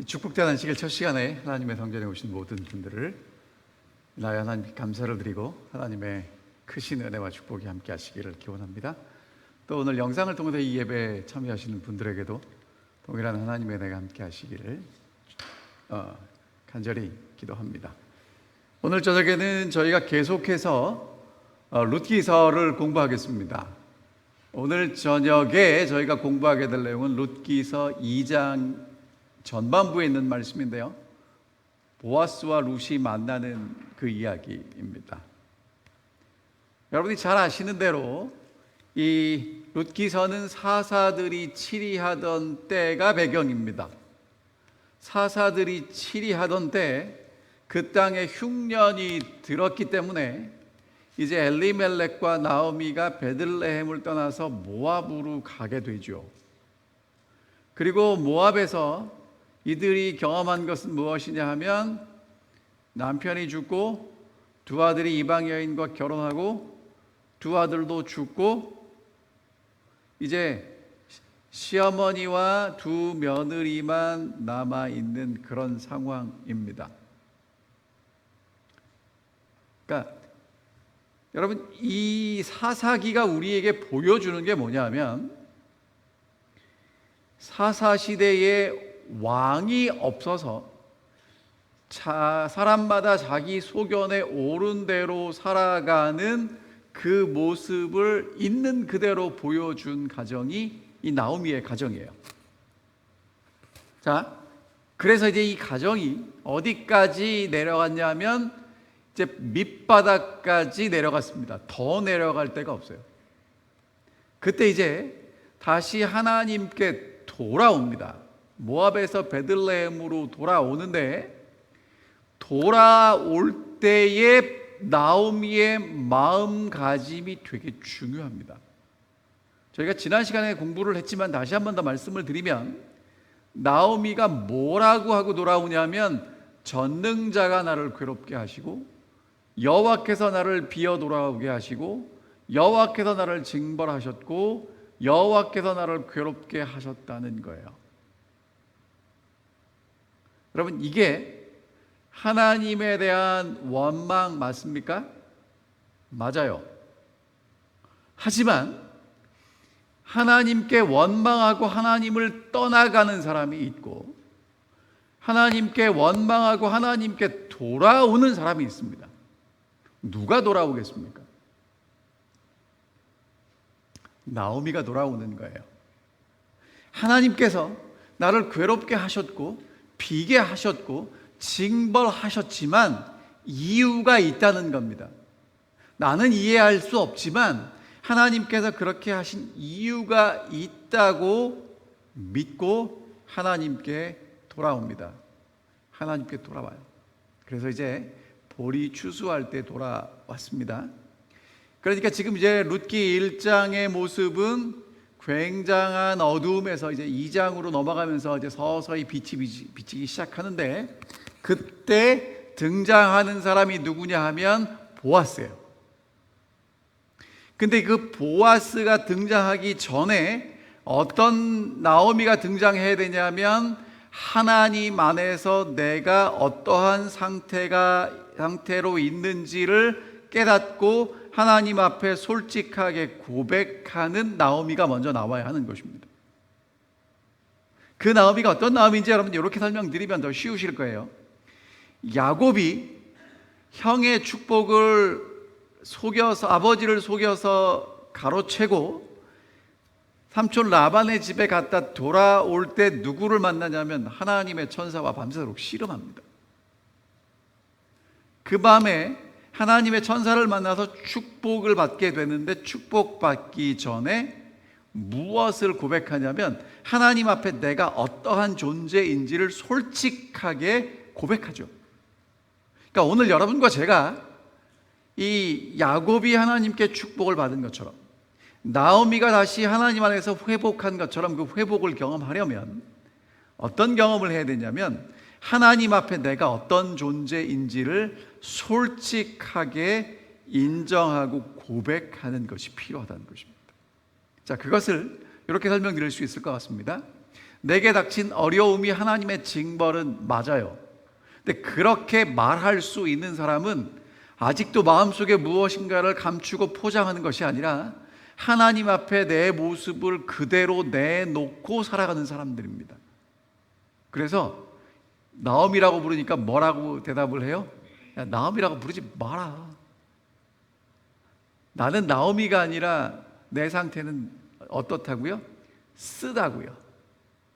축복대단식일 첫 시간에 하나님의 성전에 오신 모든 분들을 나의 하나님께 감사를 드리고 하나님의 크신 은혜와 축복이 함께 하시기를 기원합니다. 또 오늘 영상을 통해서 이 예배에 참여하시는 분들에게도 동일한 하나님의 은혜가 함께 하시기를 간절히 기도합니다. 오늘 저녁에는 저희가 계속해서 룻기서를 공부하겠습니다. 오늘 저녁에 저희가 공부하게 될 내용은 룻기서 2장 전반부에 있는 말씀인데요, 보아스와 룻이 만나는 그 이야기입니다. 여러분이 잘 아시는 대로 이 룻기서는 사사들이 치리하던 때가 배경입니다. 사사들이 치리하던 때 그 땅에 흉년이 들었기 때문에 이제 엘리멜렉과 나오미가 베들레헴을 떠나서 모압으로 가게 되죠. 그리고 모압에서 이들이 경험한 것은 무엇이냐 하면 남편이 죽고 두 아들이 이방 여인과 결혼하고 두 아들도 죽고 이제 시어머니와 두 며느리만 남아있는 그런 상황입니다. 그러니까 여러분, 이 사사기가 우리에게 보여주는 게 뭐냐면 사사시대에 왕이 없어서 사람마다 자기 소견에 옳은 대로 살아가는 그 모습을 있는 그대로 보여준 가정이 이 나오미의 가정이에요. 자, 그래서 이제 이 가정이 어디까지 내려갔냐면 이제 밑바닥까지 내려갔습니다. 더 내려갈 데가 없어요. 그때 이제 다시 하나님께 돌아옵니다. 모압에서 베들레헴으로 돌아오는데, 돌아올 때의 나오미의 마음가짐이 되게 중요합니다. 저희가 지난 시간에 공부를 했지만 다시 한 번 더 말씀을 드리면, 나오미가 뭐라고 하고 돌아오냐면 전능자가 나를 괴롭게 하시고 여호와께서 나를 비어 돌아오게 하시고 여호와께서 나를 징벌하셨고 여호와께서 나를 괴롭게 하셨다는 거예요. 여러분, 이게 하나님에 대한 원망 맞습니까? 맞아요. 하지만 하나님께 원망하고 하나님을 떠나가는 사람이 있고 하나님께 원망하고 하나님께 돌아오는 사람이 있습니다. 누가 돌아오겠습니까? 나오미가 돌아오는 거예요. 하나님께서 나를 괴롭게 하셨고 비게 하셨고 징벌하셨지만 이유가 있다는 겁니다. 나는 이해할 수 없지만 하나님께서 그렇게 하신 이유가 있다고 믿고 하나님께 돌아옵니다. 하나님께 돌아와요. 그래서 이제 볼이 추수할 때 돌아왔습니다. 그러니까 지금 이제 룻기 1장의 모습은 굉장한 어두움에서 이제 2장으로 넘어가면서 이제 서서히 빛이 비치기 시작하는데, 그때 등장하는 사람이 누구냐 하면 보아스예요. 근데 그 보아스가 등장하기 전에 어떤 나오미가 등장해야 되냐면, 하나님 안에서 내가 어떠한 상태로 있는지를 깨닫고 하나님 앞에 솔직하게 고백하는 나오미가 먼저 나와야 하는 것입니다. 그 나오미가 어떤 나오미인지 여러분 이렇게 설명드리면 더 쉬우실 거예요. 야곱이 형의 축복을 속여서, 아버지를 속여서 가로채고 삼촌 라반의 집에 갔다 돌아올 때 누구를 만나냐면 하나님의 천사와 밤새도록 씨름합니다. 그 밤에 하나님의 천사를 만나서 축복을 받게 되는데, 축복받기 전에 무엇을 고백하냐면 하나님 앞에 내가 어떠한 존재인지를 솔직하게 고백하죠. 그러니까 오늘 여러분과 제가 이 야곱이 하나님께 축복을 받은 것처럼, 나오미가 다시 하나님 안에서 회복한 것처럼 그 회복을 경험하려면 어떤 경험을 해야 되냐면 하나님 앞에 내가 어떤 존재인지를 솔직하게 인정하고 고백하는 것이 필요하다는 것입니다. 자, 그것을 이렇게 설명드릴 수 있을 것 같습니다. 내게 닥친 어려움이 하나님의 징벌은 맞아요. 근데 그렇게 말할 수 있는 사람은 아직도 마음속에 무엇인가를 감추고 포장하는 것이 아니라 하나님 앞에 내 모습을 그대로 내놓고 살아가는 사람들입니다. 그래서 나옴이라고 부르니까 뭐라고 대답을 해요? 야, 나옴이라고 부르지 마라. 나는 나오미가 아니라 내 상태는 어떻다고요? 쓰다고요.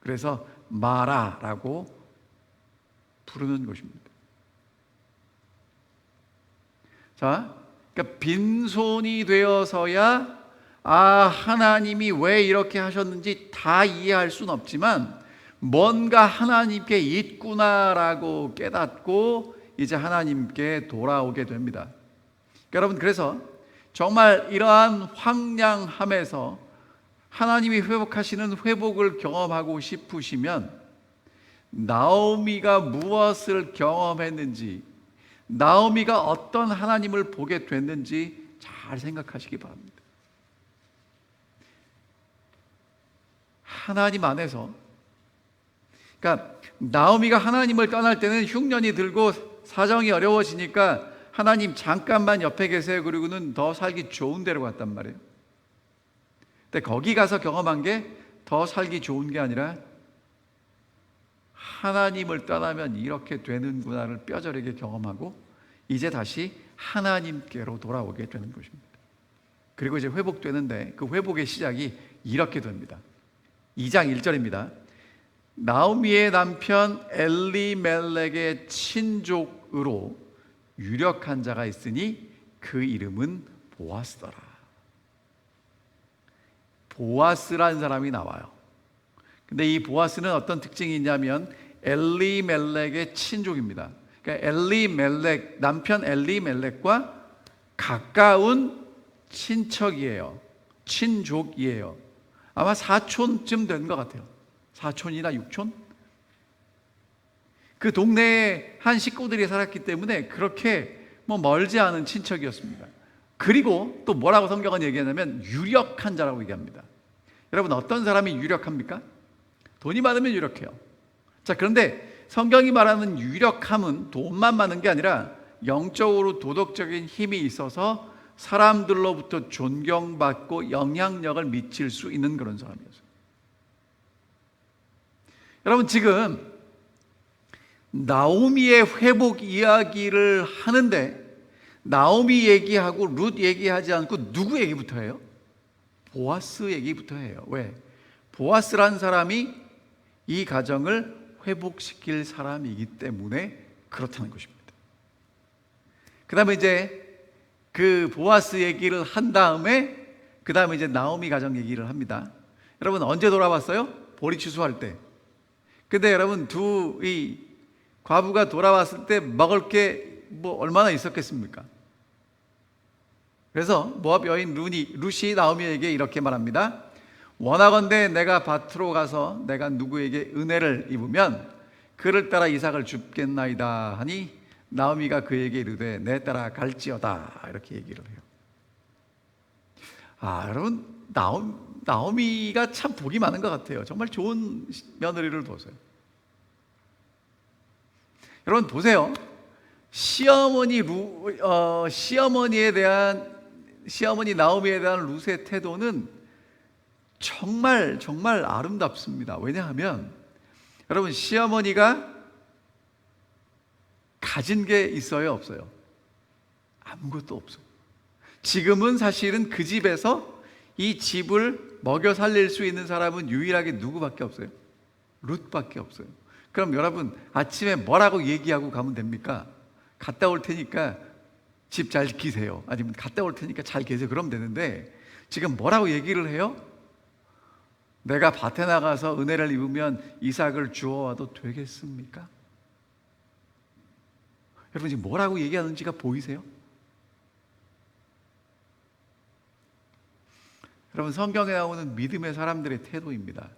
그래서 마라라고 부르는 것입니다. 자, 그러니까 빈손이 되어서야 하나님이 왜 이렇게 하셨는지 다 이해할 수는 없지만 뭔가 하나님께 있구나라고 깨닫고 이제 하나님께 돌아오게 됩니다. 여러분, 그래서 정말 이러한 황량함에서 하나님이 회복하시는 회복을 경험하고 싶으시면 나오미가 무엇을 경험했는지, 나오미가 어떤 하나님을 보게 됐는지 잘 생각하시기 바랍니다. 하나님 안에서, 그러니까 나오미가 하나님을 떠날 때는 흉년이 들고 사정이 어려워지니까 하나님 잠깐만 옆에 계세요. 그리고는 더 살기 좋은 데로 갔단 말이에요. 근데 거기 가서 경험한 게 더 살기 좋은 게 아니라 하나님을 떠나면 이렇게 되는구나를 뼈저리게 경험하고 이제 다시 하나님께로 돌아오게 되는 것입니다. 그리고 이제 회복되는데 그 회복의 시작이 이렇게 됩니다. 2장 1절입니다. 나오미의 남편 엘리멜렉의 친족으로 유력한 자가 있으니 그 이름은 보아스더라. 보아스라는 사람이 나와요. 근데 이 보아스는 어떤 특징이 있냐면 엘리멜렉의 친족입니다. 그러니까 엘리멜렉, 남편 엘리멜렉과 가까운 친척이에요. 친족이에요. 아마 사촌쯤 된 것 같아요. 사촌이나 육촌? 그 동네에 한 식구들이 살았기 때문에 그렇게 멀지 않은 친척이었습니다. 그리고 또 뭐라고 성경은 얘기하냐면 유력한 자라고 얘기합니다. 여러분, 어떤 사람이 유력합니까? 돈이 많으면 유력해요. 자, 그런데 성경이 말하는 유력함은 돈만 많은 게 아니라 영적으로 도덕적인 힘이 있어서 사람들로부터 존경받고 영향력을 미칠 수 있는 그런 사람이었어요. 여러분, 지금 나오미의 회복 이야기를 하는데 나오미 얘기하고 룻 얘기하지 않고 누구 얘기부터 해요? 보아스 얘기부터 해요. 왜? 보아스란 사람이 이 가정을 회복시킬 사람이기 때문에 그렇다는 것입니다. 그 다음에 이제 그 보아스 얘기를 한 다음에 그 다음에 이제 나오미 가정 얘기를 합니다. 여러분, 언제 돌아왔어요? 보리 추수할 때. 근데 여러분, 이 과부가 돌아왔을 때 먹을 게 얼마나 있었겠습니까? 그래서 모압 여인 룻이 나오미에게 이렇게 말합니다. 원하건대 내가 밭으로 가서 내가 누구에게 은혜를 입으면 그를 따라 이삭을 줍겠나이다 하니 나오미가 그에게 이르되 내 따라 갈지어다 이렇게 얘기를 해요. 여러분, 나오미가 참 복이 많은 것 같아요. 정말 좋은 며느리를 보세요. 여러분 보세요. 시어머니 나오미에 대한 룻의 태도는 정말 아름답습니다. 왜냐하면 여러분, 시어머니가 가진 게 있어요, 없어요? 아무것도 없어요. 지금은 사실은 그 집에서 이 집을 먹여 살릴 수 있는 사람은 유일하게 누구밖에 없어요? 룻밖에 없어요. 그럼 여러분, 아침에 뭐라고 얘기하고 가면 됩니까? 갔다 올 테니까 집 잘 지키세요. 아니면 갔다 올 테니까 잘 계세요. 그러면 되는데 지금 뭐라고 얘기를 해요? 내가 밭에 나가서 은혜를 입으면 이삭을 주워와도 되겠습니까? 여러분, 지금 뭐라고 얘기하는지가 보이세요? 여러분, 성경에 나오는 믿음의 사람들의 태도입니다.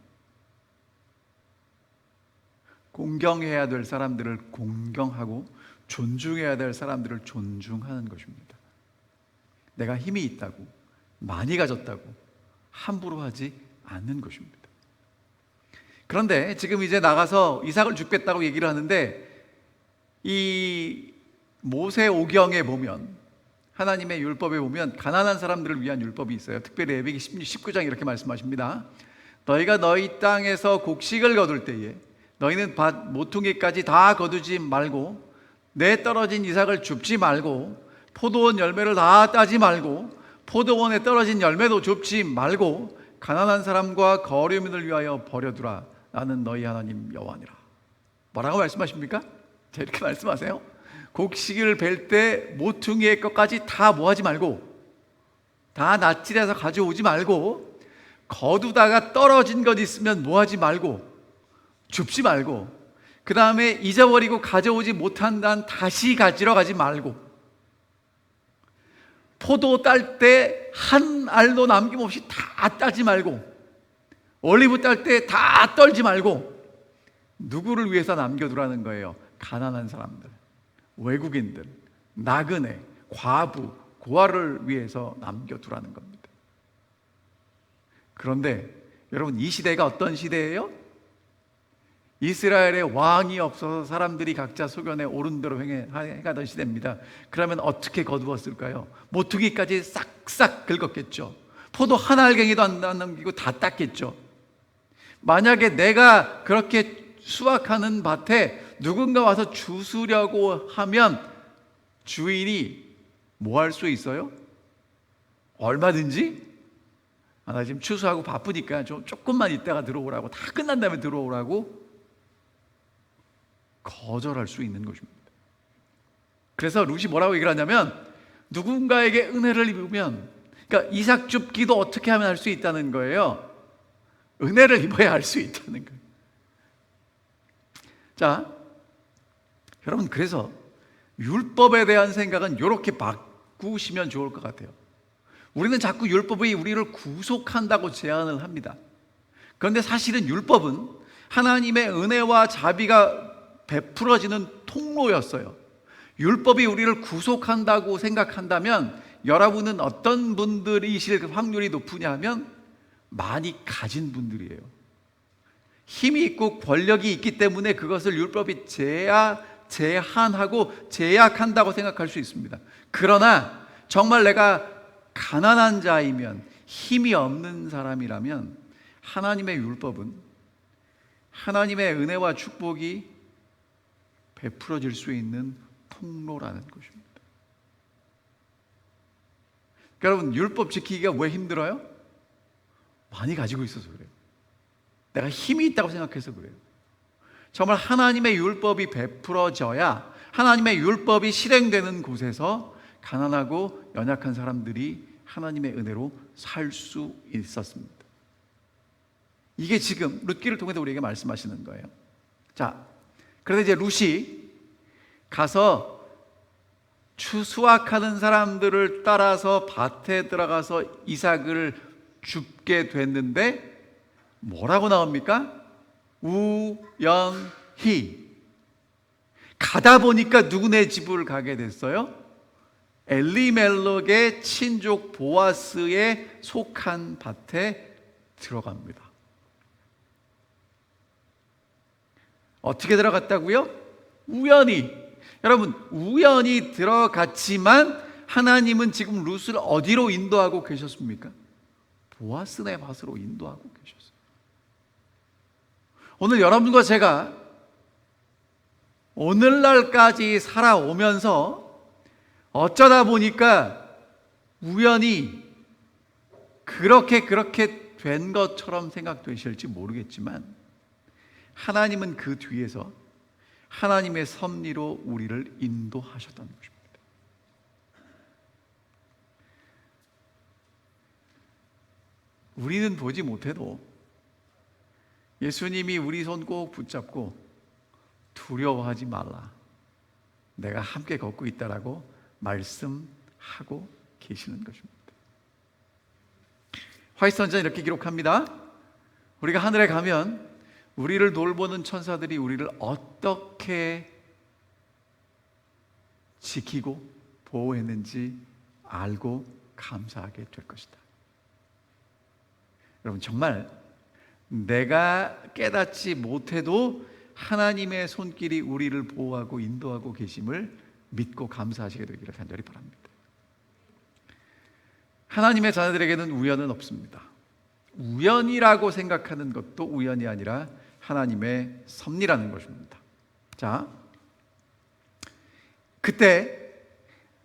공경해야 될 사람들을 공경하고 존중해야 될 사람들을 존중하는 것입니다. 내가 힘이 있다고, 많이 가졌다고 함부로 하지 않는 것입니다. 그런데 지금 이제 나가서 이삭을 죽겠다고 얘기를 하는데, 이 모세오경에 보면, 하나님의 율법에 보면 가난한 사람들을 위한 율법이 있어요. 특별히 레위기 19장 이렇게 말씀하십니다. 너희가 너희 땅에서 곡식을 거둘 때에 너희는 밭 모퉁이까지 다 거두지 말고, 내 떨어진 이삭을 줍지 말고, 포도원 열매를 다 따지 말고, 포도원에 떨어진 열매도 줍지 말고, 가난한 사람과 거류민을 위하여 버려두라. 나는 너희 하나님 여호와니라. 뭐라고 말씀하십니까? 자, 이렇게 말씀하세요. 곡식을 벨 때 모퉁이의 것까지 다 모아지 말고, 다 낫질해서 가져오지 말고, 거두다가 떨어진 것 있으면 모아지 말고, 줍지 말고, 그 다음에 잊어버리고 가져오지 못한 단 다시 가지러 가지 말고, 포도 딸 때 한 알도 남김없이 다 따지 말고, 올리브 딸 때 다 떨지 말고, 누구를 위해서 남겨두라는 거예요? 가난한 사람들, 외국인들, 나그네, 과부, 고아를 위해서 남겨두라는 겁니다. 그런데 여러분, 이 시대가 어떤 시대예요? 이스라엘에 왕이 없어서 사람들이 각자 소견에 옳은 대로 행하던 시대입니다. 그러면 어떻게 거두었을까요? 모퉁이까지 싹싹 긁었겠죠. 포도 한 알갱이도 안 남기고 다 땄겠죠. 만약에 내가 그렇게 수확하는 밭에 누군가 와서 주스려고 하면 주인이 뭐 할 수 있어요? 얼마든지, 나 지금 추수하고 바쁘니까 조금만 있다가 들어오라고, 다 끝난 다음에 들어오라고 거절할 수 있는 것입니다. 그래서 룻이 뭐라고 얘기를 하냐면, 누군가에게 은혜를 입으면, 그러니까 이삭 줍기도 어떻게 하면 할 수 있다는 거예요? 은혜를 입어야 할 수 있다는 거예요. 자, 여러분, 그래서 율법에 대한 생각은 이렇게 바꾸시면 좋을 것 같아요. 우리는 자꾸 율법이 우리를 구속한다고 제안을 합니다. 그런데 사실은 율법은 하나님의 은혜와 자비가 베풀어지는 통로였어요. 율법이 우리를 구속한다고 생각한다면 여러분은 어떤 분들이실 확률이 높으냐 하면 많이 가진 분들이에요. 힘이 있고 권력이 있기 때문에 그것을 율법이 제한하고 제약한다고 생각할 수 있습니다. 그러나 정말 내가 가난한 자이면, 힘이 없는 사람이라면 하나님의 율법은 하나님의 은혜와 축복이 베풀어질 수 있는 통로라는 것입니다. 여러분, 율법 지키기가 왜 힘들어요? 많이 가지고 있어서 그래요. 내가 힘이 있다고 생각해서 그래요. 정말 하나님의 율법이 베풀어져야, 하나님의 율법이 실행되는 곳에서 가난하고 연약한 사람들이 하나님의 은혜로 살 수 있었습니다. 이게 지금 룻기를 통해서 우리에게 말씀하시는 거예요. 자, 그래서 이제 룻이 가서 수확하는 사람들을 따라서 밭에 들어가서 이삭을 줍게 됐는데 뭐라고 나옵니까? 우연히 가다 보니까 누구네 집을 가게 됐어요? 엘리멜렉의 친족 보아스에 속한 밭에 들어갑니다. 어떻게 들어갔다고요? 우연히. 여러분, 우연히 들어갔지만 하나님은 지금 룻을 어디로 인도하고 계셨습니까? 보아스네 밭으로 인도하고 계셨어요. 오늘 여러분과 제가 오늘날까지 살아오면서 어쩌다 보니까 우연히 그렇게 된 것처럼 생각되실지 모르겠지만 하나님은 그 뒤에서 하나님의 섭리로 우리를 인도하셨던 것입니다. 우리는 보지 못해도 예수님이 우리 손 꼭 붙잡고 두려워하지 말라, 내가 함께 걷고 있다라고 말씀하고 계시는 것입니다. 화이트선지자는 이렇게 기록합니다. 우리가 하늘에 가면 우리를 돌보는 천사들이 우리를 어떻게 지키고 보호했는지 알고 감사하게 될 것이다. 여러분, 정말 내가 깨닫지 못해도 하나님의 손길이 우리를 보호하고 인도하고 계심을 믿고 감사하시게 되기를 간절히 바랍니다. 하나님의 자녀들에게는 우연은 없습니다. 우연이라고 생각하는 것도 우연이 아니라 하나님의 섭리라는 것입니다. 자, 그때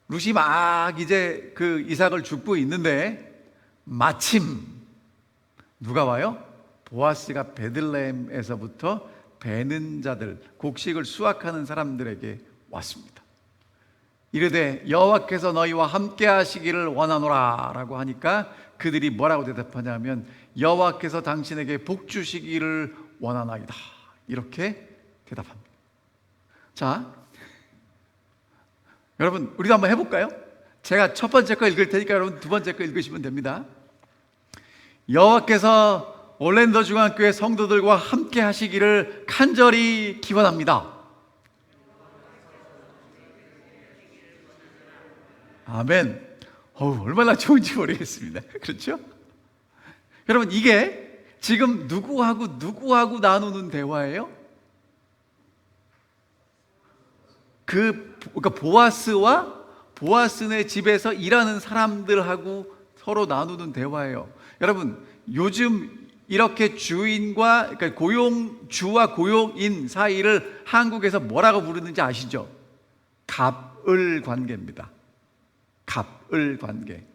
룻이 막 이제 그 이삭을 줍고 있는데 마침 누가 와요? 보아스가 베들레헴에서부터 베는 자들, 곡식을 수확하는 사람들에게 왔습니다. 이르되 여호와께서 너희와 함께 하시기를 원하노라 라고 하니까 그들이 뭐라고 대답하냐면 여호와께서 당신에게 복 주시기를 원하나이다, 이렇게 대답합니다. 자, 여러분 우리도 한번 해볼까요? 제가 첫 번째 거 읽을 테니까 여러분 두 번째 거 읽으시면 됩니다. 여호와께서 올랜도 중앙교회 성도들과 함께 하시기를 간절히 기원합니다. 아멘. 얼마나 좋은지 모르겠습니다. 그렇죠? 여러분 이게 지금 누구하고 나누는 대화예요? 그러니까 보아스네 집에서 일하는 사람들하고 서로 나누는 대화예요. 여러분 요즘 이렇게 주인과 그러니까 주와 고용인 사이를 한국에서 뭐라고 부르는지 아시죠? 갑을 관계입니다. 갑을 관계.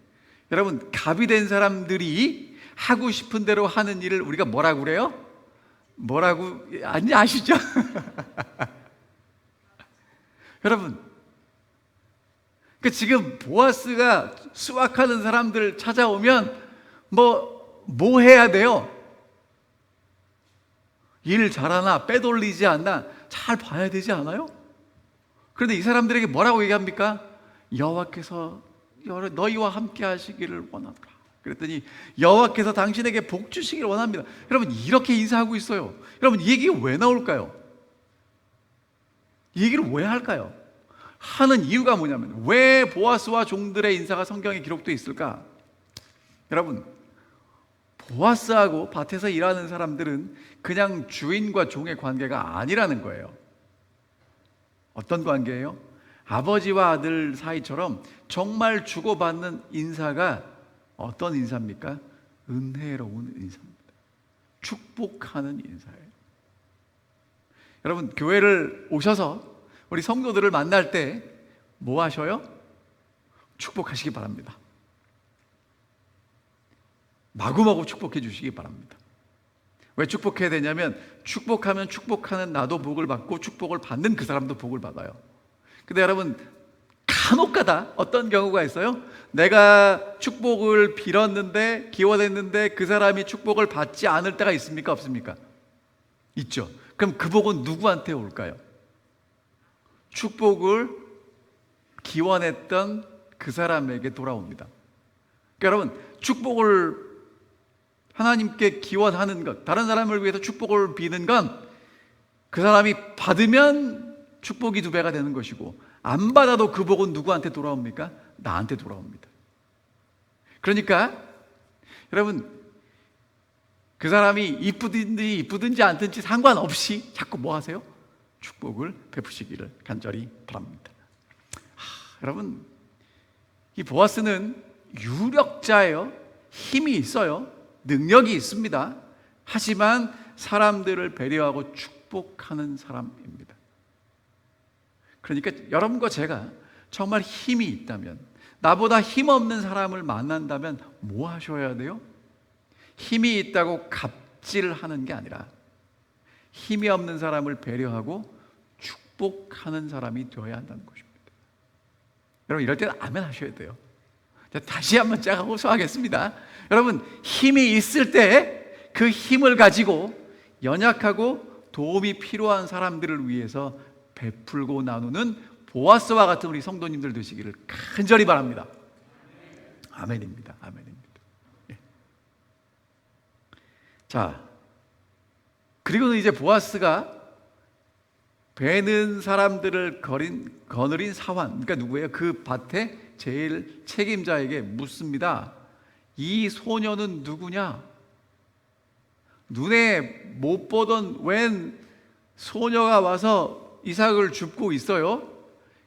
여러분 갑이 된 사람들이 하고 싶은 대로 하는 일을 우리가 뭐라고 그래요? 아시죠? 여러분 지금 보아스가 수확하는 사람들 찾아오면 뭐 해야 돼요? 일 잘하나 빼돌리지 않나 잘 봐야 되지 않아요? 그런데 이 사람들에게 뭐라고 얘기합니까? 여호와께서 너희와 함께 하시기를 원하노라. 그랬더니 여호와께서 당신에게 복 주시기를 원합니다. 여러분 이렇게 인사하고 있어요. 여러분 이 얘기가 왜 나올까요? 이 얘기를 왜 할까요? 하는 이유가 뭐냐면 왜 보아스와 종들의 인사가 성경에 기록되어 있을까? 여러분 보아스하고 밭에서 일하는 사람들은 그냥 주인과 종의 관계가 아니라는 거예요. 어떤 관계예요? 아버지와 아들 사이처럼 정말 주고받는 인사가 어떤 인사입니까? 은혜로운 인사입니다. 축복하는 인사예요. 여러분 교회를 오셔서 우리 성도들을 만날 때 뭐 하셔요? 축복하시기 바랍니다. 마구마구 축복해 주시기 바랍니다. 왜 축복해야 되냐면 축복하면 축복하는 나도 복을 받고 축복을 받는 그 사람도 복을 받아요. 근데 여러분 간혹가다 어떤 경우가 있어요? 내가 축복을 빌었는데 기원했는데 그 사람이 축복을 받지 않을 때가 있습니까? 없습니까? 있죠. 그럼 그 복은 누구한테 올까요? 축복을 기원했던 그 사람에게 돌아옵니다. 그러니까 여러분 축복을 하나님께 기원하는 것, 다른 사람을 위해서 축복을 비는 건 그 사람이 받으면 축복이 2배가 되는 것이고 안 받아도 그 복은 누구한테 돌아옵니까? 나한테 돌아옵니다. 그러니까 여러분 그 사람이 이쁘든지 않든지 상관없이 자꾸 뭐 하세요? 축복을 베푸시기를 간절히 바랍니다. 여러분 이 보아스는 유력자예요. 힘이 있어요. 능력이 있습니다. 하지만 사람들을 배려하고 축복하는 사람입니다. 그러니까 여러분과 제가 정말 힘이 있다면, 나보다 힘없는 사람을 만난다면 뭐 하셔야 돼요? 힘이 있다고 갑질하는 게 아니라 힘이 없는 사람을 배려하고 축복하는 사람이 되어야 한다는 것입니다. 여러분 이럴 때는 아멘 하셔야 돼요. 다시 한번 제가 호소하겠습니다. 여러분 힘이 있을 때 그 힘을 가지고 연약하고 도움이 필요한 사람들을 위해서 베풀고 나누는 보아스와 같은 우리 성도님들 되시기를 간절히 바랍니다. 아멘입니다. 아멘입니다. 예. 자, 그리고는 이제 보아스가 베는 사람들을 거느린 사환, 그러니까 누구예요? 그 밭의 제일 책임자에게 묻습니다. 이 소녀는 누구냐? 눈에 못 보던 웬 소녀가 와서 이삭을 줍고 있어요.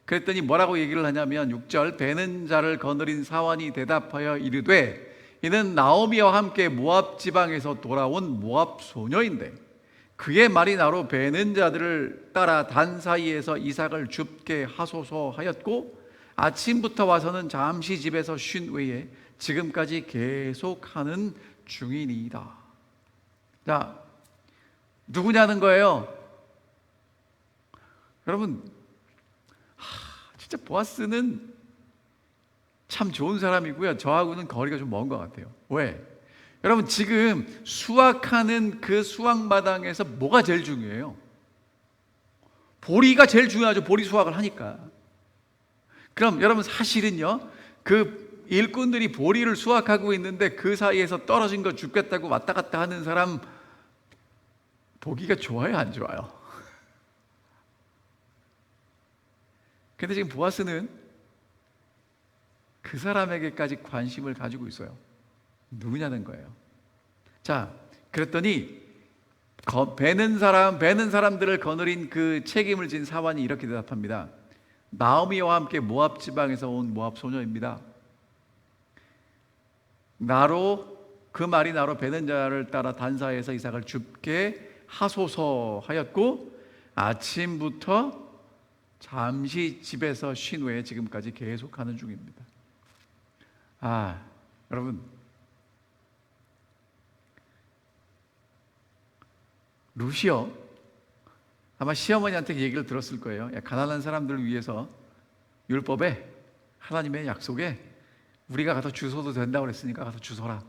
그랬더니 뭐라고 얘기를 하냐면 6절, 베는 자를 거느린 사환이 대답하여 이르되 이는 나오미와 함께 모압 지방에서 돌아온 모압 소녀인데 그의 말이 나로 베는 자들을 따라 단 사이에서 이삭을 줍게 하소서 하였고 아침부터 와서는 잠시 집에서 쉰 외에 지금까지 계속하는 중이니이다. 자, 누구냐는 거예요. 여러분, 진짜 보아스는 참 좋은 사람이고요. 저하고는 거리가 좀 먼 것 같아요. 왜? 여러분, 지금 수확하는 그 수확마당에서 뭐가 제일 중요해요? 보리가 제일 중요하죠. 보리 수확을 하니까. 그럼 여러분, 사실은요, 그 일꾼들이 보리를 수확하고 있는데 그 사이에서 떨어진 거 죽겠다고 왔다 갔다 하는 사람 보기가 좋아요, 안 좋아요? 근데 지금 보아스는 그 사람에게까지 관심을 가지고 있어요. 누구냐는 거예요. 자, 그랬더니 베는 사람들을 거느린 그 책임을 진 사환이 이렇게 대답합니다. 나오미와 함께 모압 지방에서 온 모압 소녀입니다. 그 말이 나로 베는 자를 따라 단사에서 이삭을 줍게 하소서 하였고 아침부터 잠시 집에서 쉰 후에 지금까지 계속하는 중입니다. 여러분, 룻이요, 아마 시어머니한테 얘기를 들었을 거예요. 가난한 사람들을 위해서 율법에, 하나님의 약속에 우리가 가서 주소도 된다고 그랬으니까 가서 주소라,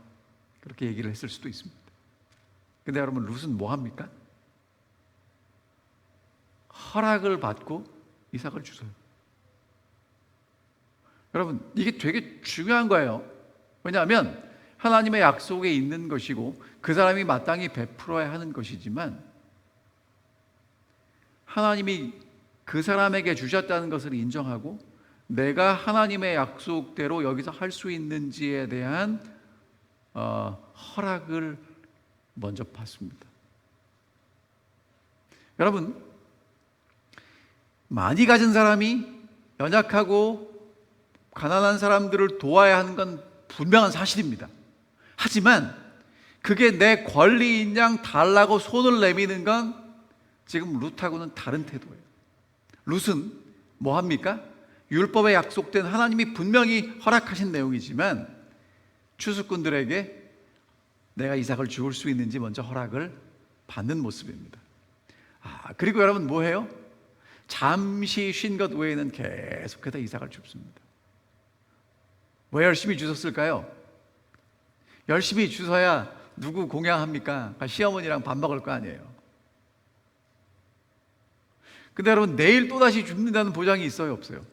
그렇게 얘기를 했을 수도 있습니다. 근데 여러분, 룻은 뭐 합니까? 허락을 받고 이삭을 주세요. 여러분, 이게 되게 중요한 거예요. 왜냐하면 하나님의 약속에 있는 것이고 그 사람이 마땅히 베풀어야 하는 것이지만 하나님이 그 사람에게 주셨다는 것을 인정하고 내가 하나님의 약속대로 여기서 할 수 있는지에 대한 허락을 먼저 받습니다. 여러분, 많이 가진 사람이 연약하고 가난한 사람들을 도와야 하는 건 분명한 사실입니다. 하지만 그게 내 권리인 양 달라고 손을 내미는 건 지금 룻하고는 다른 태도예요. 룻은 뭐 합니까? 율법에 약속된 하나님이 분명히 허락하신 내용이지만 추수꾼들에게 내가 이삭을 죽을 수 있는지 먼저 허락을 받는 모습입니다. 그리고 여러분 뭐해요? 잠시 쉰 것 외에는 계속해서 이삭을 줍습니다. 왜 열심히 주셨을까요? 열심히 주셔야 누구 공양합니까? 시어머니랑 밥 먹을 거 아니에요. 근데 여러분, 내일 또다시 줍는다는 보장이 있어요, 없어요?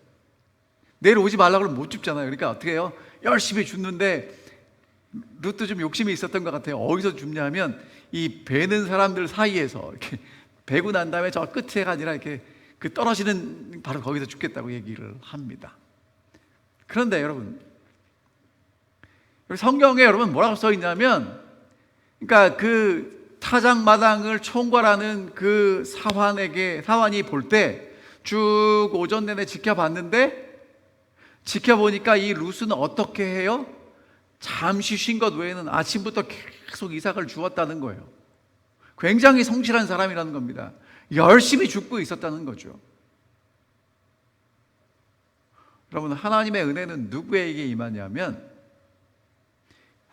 내일 오지 말라고 그러면 못 줍잖아요. 그러니까 어떻게 해요? 열심히 줍는데 룻도 좀 욕심이 있었던 것 같아요. 어디서 줍냐면 이 베는 사람들 사이에서 이렇게 베고 난 다음에 저 끝에가 아니라 이렇게 그 떨어지는 바로 거기서 죽겠다고 얘기를 합니다. 그런데 여러분, 성경에 여러분 뭐라고 써 있냐면, 그러니까 그 타작마당을 총괄하는 그 사환이 볼 때 쭉 오전 내내 지켜봤는데, 지켜보니까 이 룻은 어떻게 해요? 잠시 쉰 것 외에는 아침부터 계속 이삭을 주었다는 거예요. 굉장히 성실한 사람이라는 겁니다. 열심히 줍고 있었다는 거죠. 여러분, 하나님의 은혜는 누구에게 임하냐면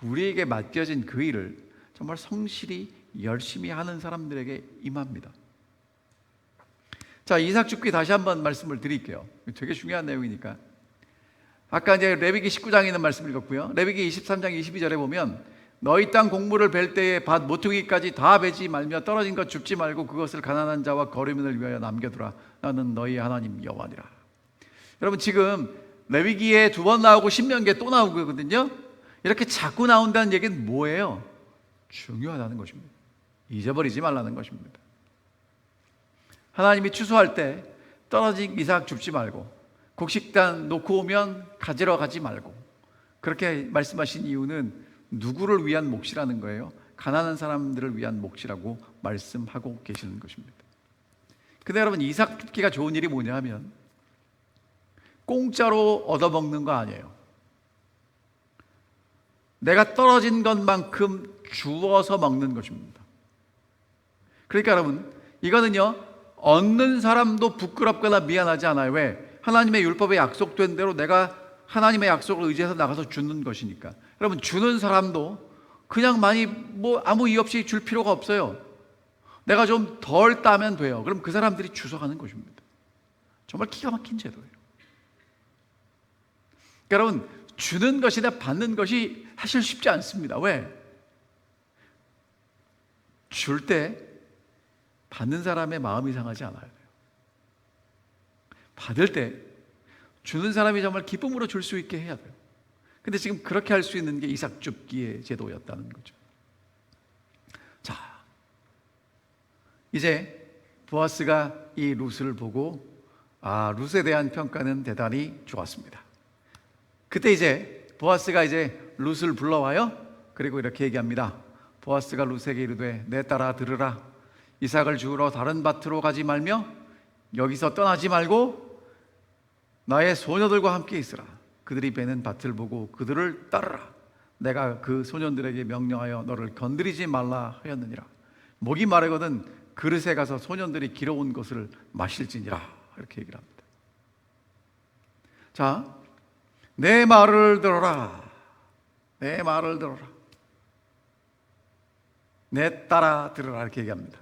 우리에게 맡겨진 그 일을 정말 성실히 열심히 하는 사람들에게 임합니다. 자, 이삭 줍기 다시 한번 말씀을 드릴게요. 되게 중요한 내용이니까. 아까 이제 레위기 19장에 있는 말씀 읽었고요. 레위기 23장 22절에 보면 너희 땅 곡물을 벨 때에 밭 모퉁이까지 다 베지 말며 떨어진 것 줍지 말고 그것을 가난한 자와 거류민을 위하여 남겨두라. 나는 너희 하나님 여호와니라. 여러분, 지금 레위기에 2번 나오고 신명기에 또 나오거든요. 이렇게 자꾸 나온다는 얘기는 뭐예요? 중요하다는 것입니다. 잊어버리지 말라는 것입니다. 하나님이 추수할 때 떨어진 이삭 줍지 말고 곡식단 놓고 오면 가지러 가지 말고 그렇게 말씀하신 이유는 누구를 위한 몫이라는 거예요? 가난한 사람들을 위한 몫이라고 말씀하고 계시는 것입니다. 근데 여러분, 이삭 줍기가 좋은 일이 뭐냐 하면 공짜로 얻어먹는 거 아니에요. 내가 떨어진 것만큼 주어서 먹는 것입니다. 그러니까 여러분, 이거는요, 얻는 사람도 부끄럽거나 미안하지 않아요. 왜? 하나님의 율법에 약속된 대로 내가 하나님의 약속을 의지해서 나가서 주는 것이니까. 여러분, 주는 사람도 그냥 많이 아무 이유 없이 줄 필요가 없어요. 내가 좀 덜 따면 돼요. 그럼 그 사람들이 주워가는 것입니다. 정말 기가 막힌 제도예요. 여러분, 주는 것이나 받는 것이 사실 쉽지 않습니다. 왜? 줄 때 받는 사람의 마음이 상하지 않아야 돼요. 받을 때 주는 사람이 정말 기쁨으로 줄 수 있게 해야 돼요. 근데 지금 그렇게 할 수 있는 게 이삭 줍기의 제도였다는 거죠. 자, 이제 보아스가 이 룻을 보고 룻에 대한 평가는 대단히 좋았습니다. 그때 이제 보아스가 이제 룻을 불러와요. 그리고 이렇게 얘기합니다. 보아스가 룻에게 이르되 내 딸아 들으라. 이삭을 주우러 다른 밭으로 가지 말며 여기서 떠나지 말고 나의 소녀들과 함께 있으라. 그들이 베는 밭을 보고 그들을 따르라. 내가 그 소년들에게 명령하여 너를 건드리지 말라 하였느니라. 목이 마르거든 그릇에 가서 소년들이 길어온 것을 마실지니라. 이렇게 얘기를 합니다. 자, 내 말을 들어라. 내 말을 들어라. 내 딸아 들으라. 이렇게 얘기합니다.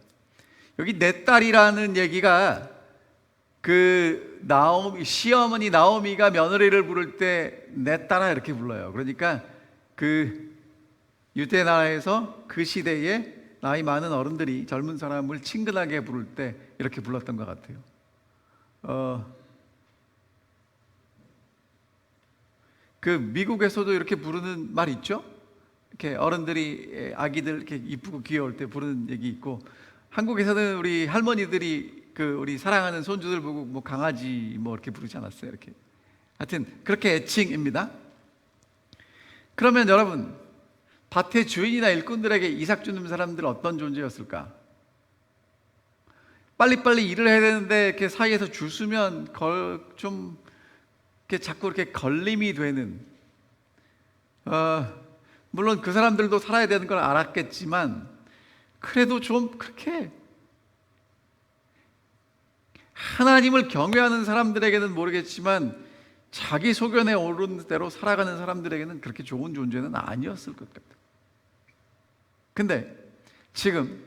여기 내 딸이라는 얘기가 시어머니 나오미가 며느리를 부를 때 내 딸아 이렇게 불러요. 그러니까 유대 나라에서 그 시대에 나이 많은 어른들이 젊은 사람을 친근하게 부를 때 이렇게 불렀던 것 같아요. 미국에서도 이렇게 부르는 말 있죠? 이렇게 어른들이 아기들 이렇게 이쁘고 귀여울 때 부르는 얘기 있고, 한국에서는 우리 할머니들이 우리 사랑하는 손주들 보고 강아지 이렇게 부르지 않았어요? 이렇게. 하여튼 그렇게 애칭입니다. 그러면 여러분, 밭의 주인이나 일꾼들에게 이삭 주는 사람들은 어떤 존재였을까? 빨리빨리 일을 해야 되는데 이렇게 사이에서 줄 서면 좀 이렇게 자꾸 이렇게 걸림이 되는, 물론 그 사람들도 살아야 되는 걸 알았겠지만 그래도 좀 그렇게 하나님을 경외하는 사람들에게는 모르겠지만 자기 소견에 오른 대로 살아가는 사람들에게는 그렇게 좋은 존재는 아니었을 것 같아요. 근데 지금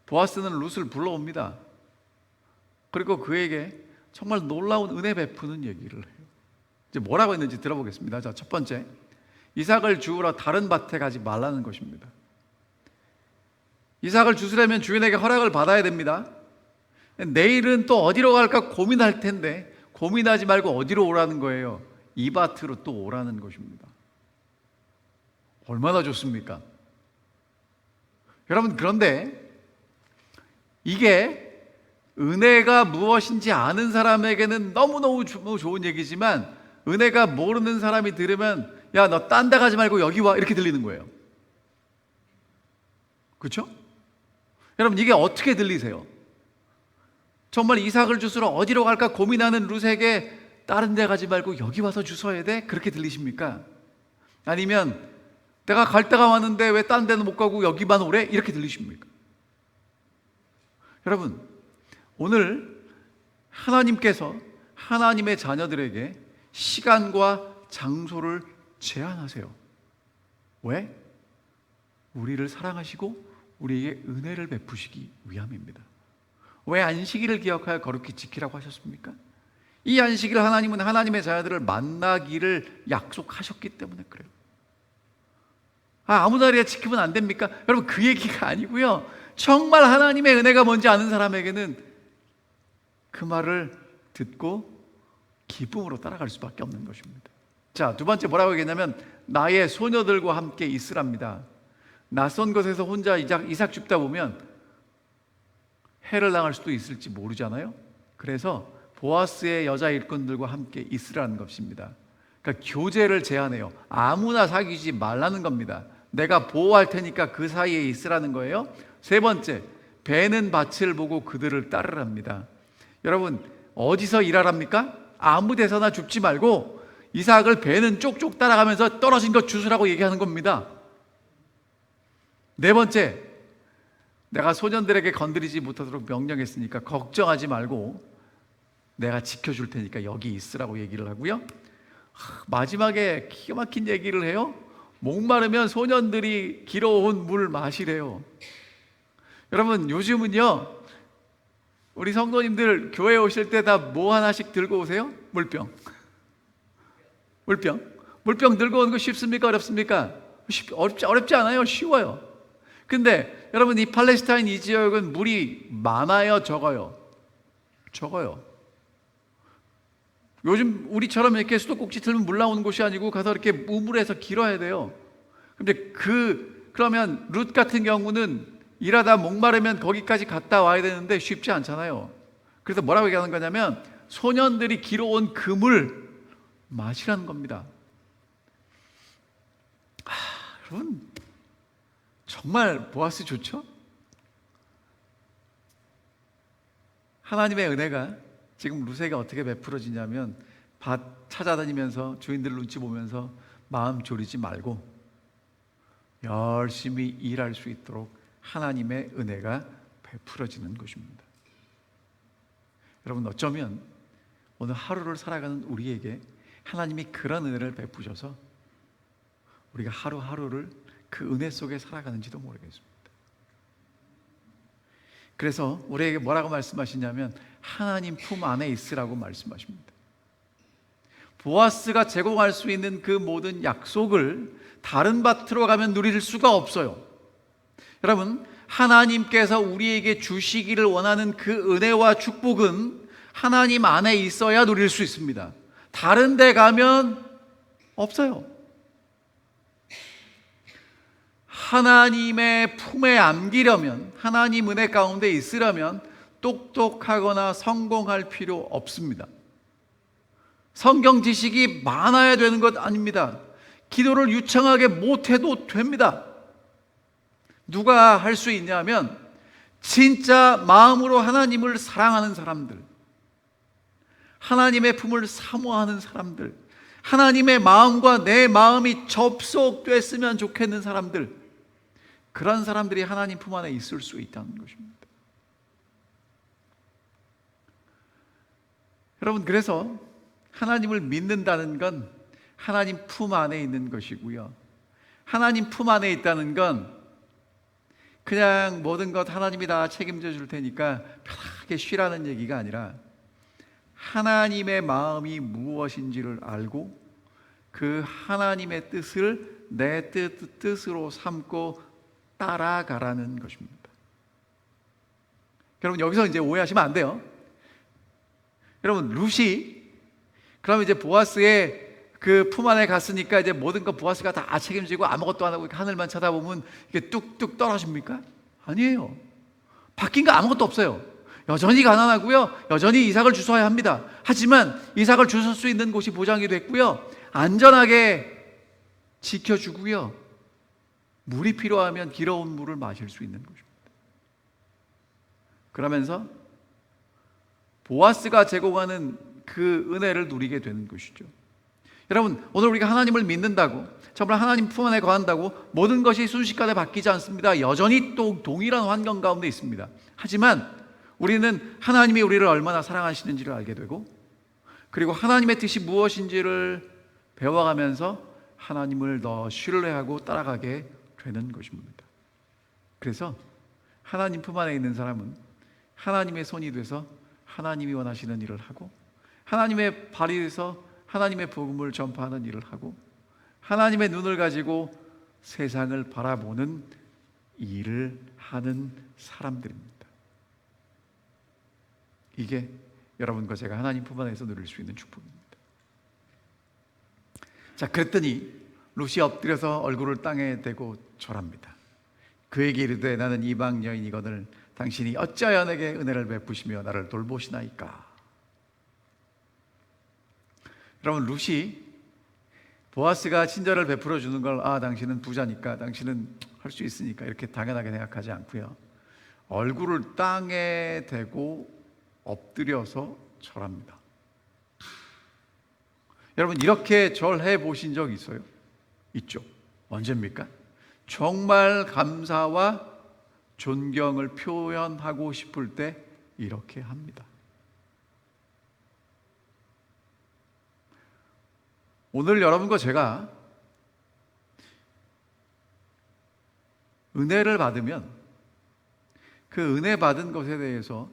보아스는 룻을 불러옵니다. 그리고 그에게 정말 놀라운 은혜 베푸는 얘기를 해요. 이제 뭐라고 했는지 들어보겠습니다. 자, 첫 번째, 이삭을 주우러 다른 밭에 가지 말라는 것입니다. 이삭을 주우려면 주인에게 허락을 받아야 됩니다. 내일은 또 어디로 갈까 고민할 텐데 고민하지 말고 어디로 오라는 거예요? 이 밭으로 또 오라는 것입니다. 얼마나 좋습니까? 여러분, 그런데 이게 은혜가 무엇인지 아는 사람에게는 너무너무 좋은 얘기지만 은혜가 모르는 사람이 들으면 야, 너 딴 데 가지 말고 여기 와, 이렇게 들리는 거예요. 그렇죠? 여러분, 이게 어떻게 들리세요? 정말 이삭을 주스러 어디로 갈까 고민하는 룻에게 다른 데 가지 말고 여기 와서 주워야 돼? 그렇게 들리십니까? 아니면 내가 갈 데가 많은데 왜 딴 데는 못 가고 여기만 오래? 이렇게 들리십니까? 여러분, 오늘 하나님께서 하나님의 자녀들에게 시간과 장소를 제한하세요. 왜? 우리를 사랑하시고 우리에게 은혜를 베푸시기 위함입니다. 왜 안식일을 기억하여 거룩히 지키라고 하셨습니까? 이 안식일 하나님은 하나님의 자녀들을 만나기를 약속하셨기 때문에 그래요. 아무 날이나 지키면 안 됩니까? 여러분, 그 얘기가 아니고요, 정말 하나님의 은혜가 뭔지 아는 사람에게는 그 말을 듣고 기쁨으로 따라갈 수밖에 없는 것입니다. 자, 두 번째 뭐라고 얘기했냐면 나의 소녀들과 함께 있으랍니다. 낯선 곳에서 혼자 이삭 줍다 보면 해를 당할 수도 있을지 모르잖아요. 그래서 보아스의 여자 일꾼들과 함께 있으라는 것입니다. 그러니까 교제를 제한해요. 아무나 사귀지 말라는 겁니다. 내가 보호할 테니까 그 사이에 있으라는 거예요. 세 번째, 배는 밭을 보고 그들을 따르랍니다. 여러분, 어디서 일하랍니까? 아무 데서나 줍지 말고 이삭을 배는 쪽쪽 따라가면서 떨어진 것 주스라고 얘기하는 겁니다. 네 번째, 내가 소년들에게 건드리지 못하도록 명령했으니까 걱정하지 말고 내가 지켜줄 테니까 여기 있으라고 얘기를 하고요. 마지막에 기가 막힌 얘기를 해요. 목마르면 소년들이 길어온 물 마시래요. 여러분, 요즘은요, 우리 성도님들 교회 오실 때 다 뭐 하나씩 들고 오세요? 물병. 물병 들고 오는 거 쉽습니까? 어렵습니까? 어렵지 않아요. 쉬워요. 근데 여러분, 이 팔레스타인 이 지역은 물이 많아요? 적어요? 적어요. 요즘 우리처럼 이렇게 수도꼭지 틀면 물 나오는 곳이 아니고 가서 이렇게 우물에서 길어야 돼요. 근데 그러면 룻 같은 경우는 일하다 목마르면 거기까지 갔다 와야 되는데 쉽지 않잖아요. 그래서 뭐라고 얘기하는 거냐면 소년들이 길어온 그 물 마시라는 겁니다. 여러분, 정말 보아스 좋죠? 하나님의 은혜가 지금 룻에게 어떻게 베풀어지냐면 밭 찾아다니면서 주인들 눈치 보면서 마음 졸이지 말고 열심히 일할 수 있도록 하나님의 은혜가 베풀어지는 것입니다. 여러분, 어쩌면 오늘 하루를 살아가는 우리에게 하나님이 그런 은혜를 베푸셔서 우리가 하루하루를 그 은혜 속에 살아가는지도 모르겠습니다. 그래서 우리에게 뭐라고 말씀하시냐면 하나님 품 안에 있으라고 말씀하십니다. 보아스가 제공할 수 있는 그 모든 약속을 다른 밭으로 가면 누릴 수가 없어요. 여러분, 하나님께서 우리에게 주시기를 원하는 그 은혜와 축복은 하나님 안에 있어야 누릴 수 있습니다. 다른 데 가면 없어요. 하나님의 품에 안기려면, 하나님 은혜 가운데 있으려면 똑똑하거나 성공할 필요 없습니다. 성경 지식이 많아야 되는 것 아닙니다. 기도를 유창하게 못해도 됩니다. 누가 할 수 있냐면 진짜 마음으로 하나님을 사랑하는 사람들, 하나님의 품을 사모하는 사람들, 하나님의 마음과 내 마음이 접속됐으면 좋겠는 사람들, 그런 사람들이 하나님 품 안에 있을 수 있다는 것입니다. 여러분, 그래서 하나님을 믿는다는 건 하나님 품 안에 있는 것이고요, 하나님 품 안에 있다는 건 그냥 모든 것 하나님이 다 책임져 줄 테니까 편하게 쉬라는 얘기가 아니라 하나님의 마음이 무엇인지를 알고 그 하나님의 뜻을 내 뜻으로 삼고 따라가라는 것입니다. 여러분, 여기서 이제 오해하시면 안 돼요. 여러분, 룻이 그러면 이제 보아스의 그 품 안에 갔으니까 이제 모든 거 보아스가 다 책임지고 아무것도 안 하고 하늘만 쳐다보면 이게 뚝뚝 떨어집니까? 아니에요. 바뀐 거 아무것도 없어요. 여전히 가난하고요, 여전히 이삭을 주워야 합니다. 하지만 이삭을 주실 수 있는 곳이 보장이 됐고요, 안전하게 지켜주고요, 물이 필요하면 길어온 물을 마실 수 있는 것입니다. 그러면서 보아스가 제공하는 그 은혜를 누리게 되는 것이죠. 여러분, 오늘 우리가 하나님을 믿는다고, 정말 하나님 품 안에 거한다고 모든 것이 순식간에 바뀌지 않습니다. 여전히 또 동일한 환경 가운데 있습니다. 하지만 우리는 하나님이 우리를 얼마나 사랑하시는지를 알게 되고, 그리고 하나님의 뜻이 무엇인지를 배워가면서 하나님을 더 신뢰하고 따라가게 되는 것입니다. 그래서 하나님 품 안에 있는 사람은 하나님의 손이 돼서 하나님이 원하시는 일을 하고, 하나님의 발이 돼서 하나님의 복음을 전파하는 일을 하고, 하나님의 눈을 가지고 세상을 바라보는 일을 하는 사람들입니다. 이게 여러분과 제가 하나님 품 안에서 누릴 수 있는 축복입니다. 자, 그랬더니 룻이 엎드려서 얼굴을 땅에 대고 절합니다. 그에게 이르되 나는 이방 여인이거늘 당신이 어찌하여 내게 은혜를 베푸시며 나를 돌보시나이까. 여러분, 룻이 보아스가 친절을 베풀어 주는 걸 당신은 부자니까, 당신은 할 수 있으니까 이렇게 당연하게 생각하지 않고요. 얼굴을 땅에 대고 엎드려서 절합니다. 여러분, 이렇게 절해 보신 적 있어요? 있죠. 언제입니까? 정말 감사와 존경을 표현하고 싶을 때 이렇게 합니다. 오늘 여러분과 제가 은혜를 받으면 그 은혜 받은 것에 대해서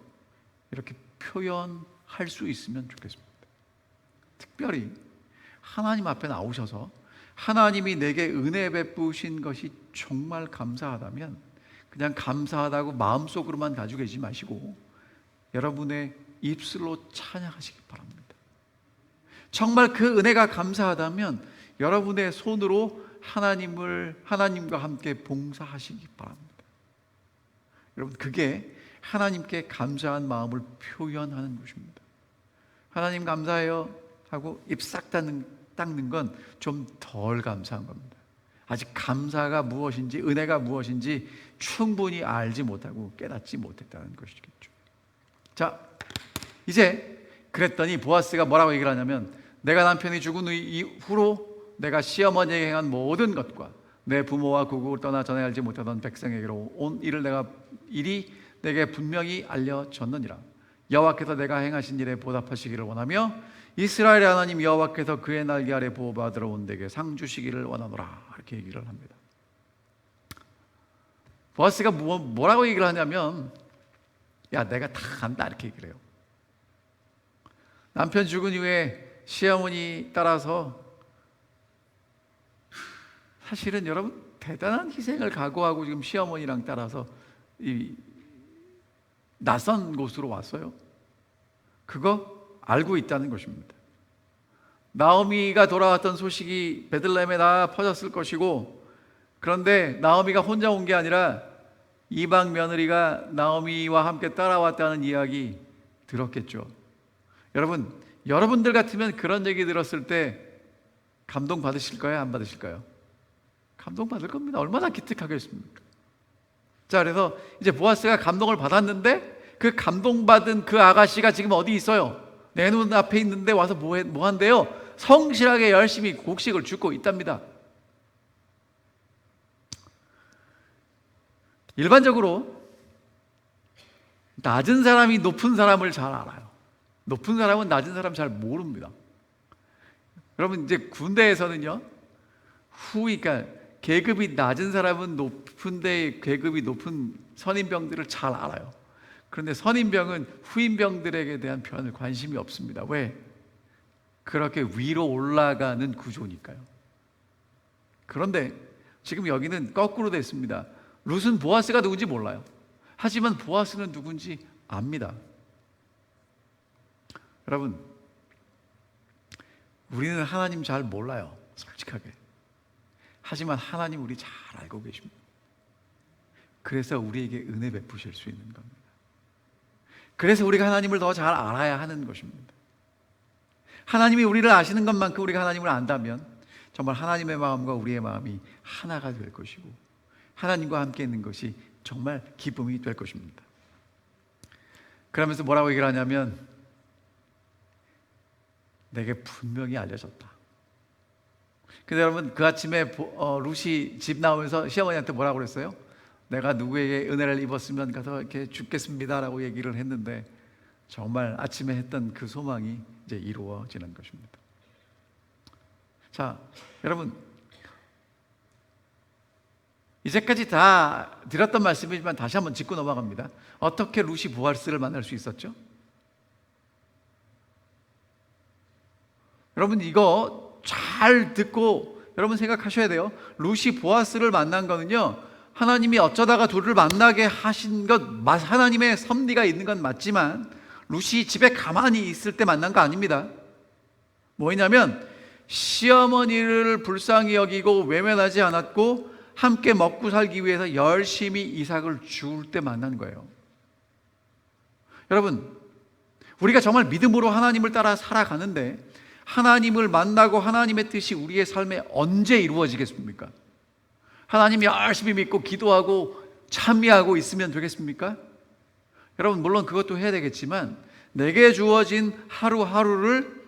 이렇게 표현할 수 있으면 좋겠습니다. 특별히 하나님 앞에 나오셔서 하나님이 내게 은혜 베푸신 것이 정말 감사하다면 그냥 감사하다고 마음속으로만 가지고 계시지 마시고 여러분의 입술로 찬양하시기 바랍니다. 정말 그 은혜가 감사하다면 여러분의 손으로 하나님과 함께 봉사하시기 바랍니다. 여러분, 그게 하나님께 감사한 마음을 표현하는 것입니다. 하나님 감사해요 하고 입 싹 닦는 건 좀 덜 감사한 겁니다. 아직 감사가 무엇인지, 은혜가 무엇인지 충분히 알지 못하고 깨닫지 못했다는 것이겠죠. 자, 이제 그랬더니 보아스가 뭐라고 얘기를 하냐면, 내가 남편이 죽은 이후로 내가 시어머니에게 행한 모든 것과 내 부모와 고국을 떠나 전에 알지 못하던 백성에게로 온 일이 내게 분명히 알려졌느니라. 여호와께서 내가 행하신 일에 보답하시기를 원하며 이스라엘의 하나님 여호와께서 그의 날개 아래 보호받으러 온 데게 상 주시기를 원하노라. 이렇게 얘기를 합니다. 보아스가 뭐라고 얘기를 하냐면, 야, 내가 다 안다 이렇게 얘기를 해요. 남편 죽은 이후에 시어머니 따라서 사실은 여러분 대단한 희생을 각오하고 지금 시어머니랑 따라서 이 낯선 곳으로 왔어요. 그거 알고 있다는 것입니다. 나오미가 돌아왔던 소식이 베들레헴에 다 퍼졌을 것이고, 그런데 나오미가 혼자 온 게 아니라 이방 며느리가 나오미와 함께 따라왔다는 이야기 들었겠죠. 여러분들 같으면 그런 얘기 들었을 때 감동 받으실까요? 안 받으실까요? 감동 받을 겁니다. 얼마나 기특하겠습니까? 자, 그래서 이제 보아스가 감동을 받았는데 그 감동받은 그 아가씨가 지금 어디 있어요? 내 눈 앞에 있는데 와서 뭐 한대요? 성실하게 열심히 곡식을 줍고 있답니다. 일반적으로 낮은 사람이 높은 사람을 잘 알아요. 높은 사람은 낮은 사람 잘 모릅니다. 여러분, 이제 군대에서는요, 그러니까 계급이 낮은 사람은 높은데 계급이 높은 선임병들을 잘 알아요. 그런데 선임병은 후임병들에게 대한 별 관심이 없습니다. 왜? 그렇게 위로 올라가는 구조니까요. 그런데 지금 여기는 거꾸로 됐습니다. 룻은 보아스가 누군지 몰라요. 하지만 보아스는 누군지 압니다. 여러분, 우리는 하나님 잘 몰라요, 솔직하게. 하지만 하나님 우리 잘 알고 계십니다. 그래서 우리에게 은혜 베푸실 수 있는 겁니다. 그래서 우리가 하나님을 더 잘 알아야 하는 것입니다. 하나님이 우리를 아시는 것만큼 우리가 하나님을 안다면 정말 하나님의 마음과 우리의 마음이 하나가 될 것이고 하나님과 함께 있는 것이 정말 기쁨이 될 것입니다. 그러면서 뭐라고 얘기를 하냐면, 내게 분명히 알려졌다. 근데 여러분, 그 아침에 룻이 집 나오면서 시어머니한테 뭐라고 그랬어요? 내가 누구에게 은혜를 입었으면 가서 이렇게 죽겠습니다라고 얘기를 했는데 정말 아침에 했던 그 소망이 이제 이루어지는 것입니다. 자, 여러분, 이제까지 다 드렸던 말씀이지만 다시 한번 짚고 넘어갑니다. 어떻게 룻이 보아스를 만날 수 있었죠? 여러분, 이거 잘 듣고 여러분 생각하셔야 돼요. 룻이 보아스를 만난 거는요, 하나님이 어쩌다가 둘을 만나게 하신 것, 하나님의 섭리가 있는 건 맞지만 룻이 집에 가만히 있을 때 만난 거 아닙니다. 뭐냐면 시어머니를 불쌍히 여기고 외면하지 않았고 함께 먹고 살기 위해서 열심히 이삭을 줄 때 만난 거예요. 여러분, 우리가 정말 믿음으로 하나님을 따라 살아가는데 하나님을 만나고 하나님의 뜻이 우리의 삶에 언제 이루어지겠습니까? 하나님 열심히 믿고 기도하고 찬미하고 있으면 되겠습니까? 여러분, 물론 그것도 해야 되겠지만 내게 주어진 하루하루를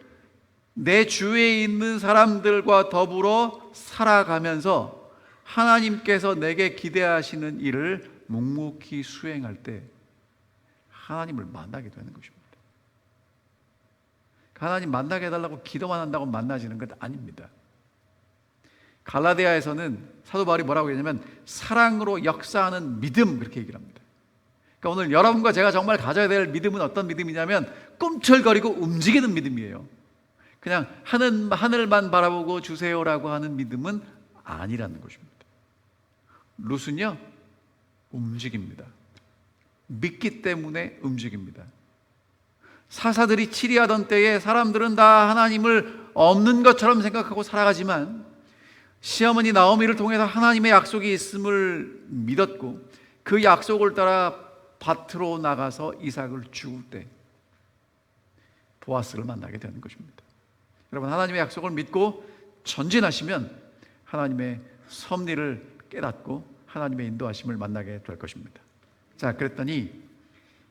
내 주위에 있는 사람들과 더불어 살아가면서 하나님께서 내게 기대하시는 일을 묵묵히 수행할 때 하나님을 만나게 되는 것입니다. 하나님 만나게 해달라고 기도만 한다고 만나지는 것 아닙니다. 갈라디아에서는 사도 바울이 뭐라고 했냐면 사랑으로 역사하는 믿음, 그렇게 얘기를 합니다. 그러니까 오늘 여러분과 제가 정말 가져야 될 믿음은 어떤 믿음이냐면 꿈틀거리고 움직이는 믿음이에요. 그냥 하늘만 바라보고 주세요라고 하는 믿음은 아니라는 것입니다. 룻은요, 움직입니다. 믿기 때문에 움직입니다. 사사들이 치리하던 때에 사람들은 다 하나님을 없는 것처럼 생각하고 살아가지만 시어머니 나오미를 통해서 하나님의 약속이 있음을 믿었고 그 약속을 따라 밭으로 나가서 이삭을 죽을 때 보아스를 만나게 되는 것입니다. 여러분, 하나님의 약속을 믿고 전진하시면 하나님의 섭리를 깨닫고 하나님의 인도하심을 만나게 될 것입니다. 자, 그랬더니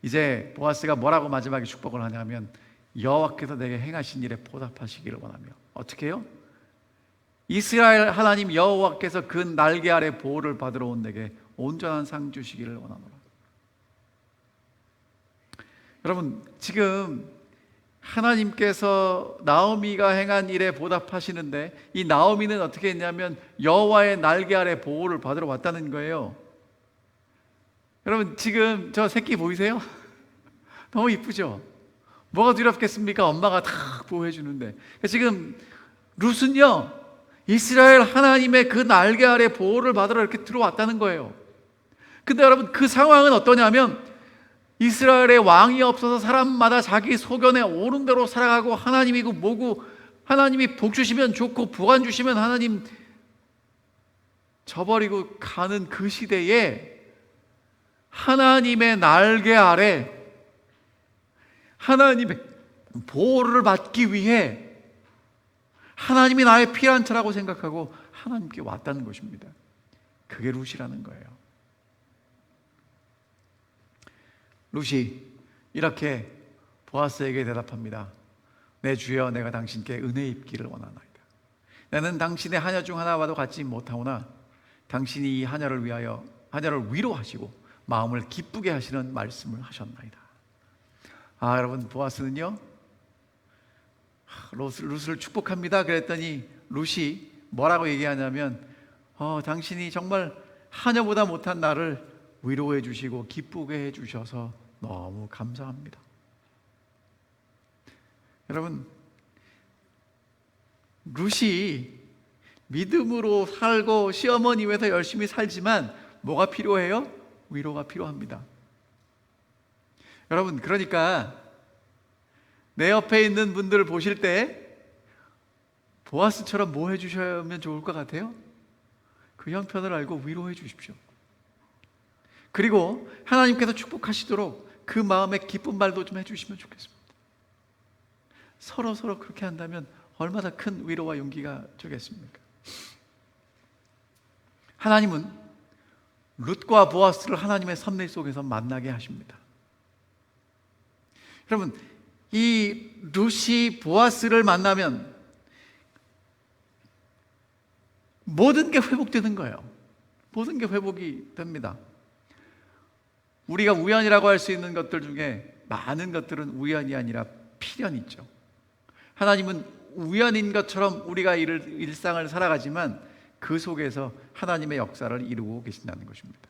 이제 보아스가 뭐라고 마지막에 축복을 하냐면 여호와께서 내게 행하신 일에 보답하시기를 원하며, 어떻게 해요? 이스라엘 하나님 여호와께서 그 날개 아래 보호를 받으러 온 내게 온전한 상 주시기를 원하노라. 여러분, 지금 하나님께서 나오미가 행한 일에 보답하시는데 이 나오미는 어떻게 했냐면 여호와의 날개 아래 보호를 받으러 왔다는 거예요. 여러분, 지금 저 새끼 보이세요? 너무 이쁘죠? 뭐가 두렵겠습니까? 엄마가 다 보호해 주는데. 지금 룻은요, 이스라엘 하나님의 그 날개 아래 보호를 받으러 이렇게 들어왔다는 거예요. 근데 여러분, 그 상황은 어떠냐면 이스라엘의 왕이 없어서 사람마다 자기 소견에 오른 대로 살아가고 하나님이고 뭐고 하나님이 복 주시면 좋고 보관 주시면 하나님 저버리고 가는 그 시대에 하나님의 날개 아래 하나님의 보호를 받기 위해 하나님이 나의 피난처라고 생각하고 하나님께 왔다는 것입니다. 그게 룻이라는 거예요. 룻이 이렇게 보아스에게 대답합니다. 내 주여, 내가 당신께 은혜 입기를 원하나이다. 나는 당신의 하녀 중 하나와도 같지 못하오나 당신이 이 하녀를 위로하시고 마음을 기쁘게 하시는 말씀을 하셨나이다. 여러분, 보아스는요, 룻을 축복합니다. 그랬더니 룻이 뭐라고 얘기하냐면 당신이 정말 하녀보다 못한 나를 위로해 주시고 기쁘게 해 주셔서 너무 감사합니다. 여러분, 룻이 믿음으로 살고 시어머니 위해서 열심히 살지만 뭐가 필요해요? 위로가 필요합니다. 여러분, 그러니까 내 옆에 있는 분들을 보실 때 보아스처럼 뭐 해주시면 좋을 것 같아요? 그 형편을 알고 위로해 주십시오. 그리고 하나님께서 축복하시도록 그 마음에 기쁜 말도 좀 해주시면 좋겠습니다. 서로 그렇게 한다면 얼마나 큰 위로와 용기가 되겠습니까? 하나님은 룻과 보아스를 하나님의 섭리 속에서 만나게 하십니다. 여러분, 이 룻이 보아스를 만나면 모든 게 회복되는 거예요. 모든 게 회복이 됩니다. 우리가 우연이라고 할 수 있는 것들 중에 많은 것들은 우연이 아니라 필연이죠. 하나님은 우연인 것처럼 우리가 일상을 살아가지만 그 속에서 하나님의 역사를 이루고 계신다는 것입니다.